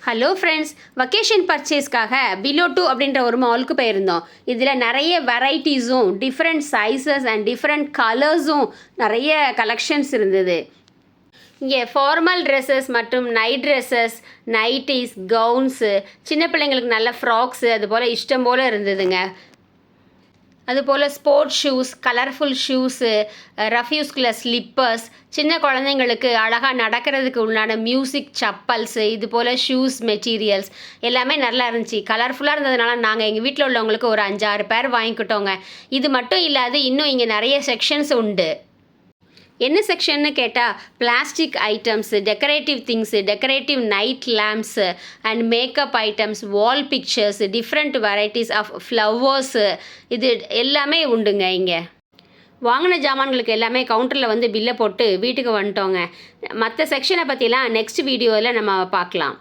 Hello friends, vacation பர்ச்சேஸ்க்காக below 2 அப்படின்ற ஒரு மாலுக்கு போயிருந்தோம். இதில் நிறைய வெரைட்டிஸும் டிஃப்ரெண்ட் சைஸஸ் அண்ட் டிஃப்ரெண்ட் கலர்ஸும் நிறைய கலெக்ஷன்ஸ் இருந்தது. இங்கே ஃபார்மல் ட்ரெஸ்ஸஸ் மற்றும் நைட் ட்ரெஸ்ஸஸ், நைட்டிஸ், கவுன்ஸு, சின்ன பிள்ளைங்களுக்கு நல்ல ஃப்ராக்ஸு அதுபோல் இஷ்டம் போல் இருந்ததுங்க. அதுபோல் ஸ்போர்ட்ஸ் ஷூஸ், கலர்ஃபுல் ஷூஸு, ரஃப்யூஸ்குள்ள ஸ்லிப்பர்ஸ், சின்ன குழந்தைங்களுக்கு அழகாக நடக்கிறதுக்கு உள்ளான மியூசிக் சப்பல்ஸு, இது போல் ஷூஸ் மெட்டீரியல்ஸ் எல்லாமே நல்லா இருந்துச்சு. கலர்ஃபுல்லாக இருந்ததுனால நாங்கள் எங்கள் வீட்டில் உள்ளவங்களுக்கு ஒரு 5-6 பேர் வாங்கிக்கிட்டோங்க. இது மட்டும் இல்லாது இன்னும் இங்கே நிறைய செக்ஷன்ஸ் உண்டு. என்ன செக்ஷன்னு கேட்டால் plastic items, decorative things, decorative night lamps and makeup items, wall pictures, different varieties of flowers, இது எல்லாமே உண்டுங்க. இங்கே வாங்கின ஜாமான்களுக்கு எல்லாமே கவுண்டரில் வந்து பில்லை போட்டு வீட்டுக்கு வந்துட்டோங்க. மற்ற செக்ஷனை பற்றிலாம் நெக்ஸ்ட் வீடியோவில் நம்ம பார்க்கலாம்.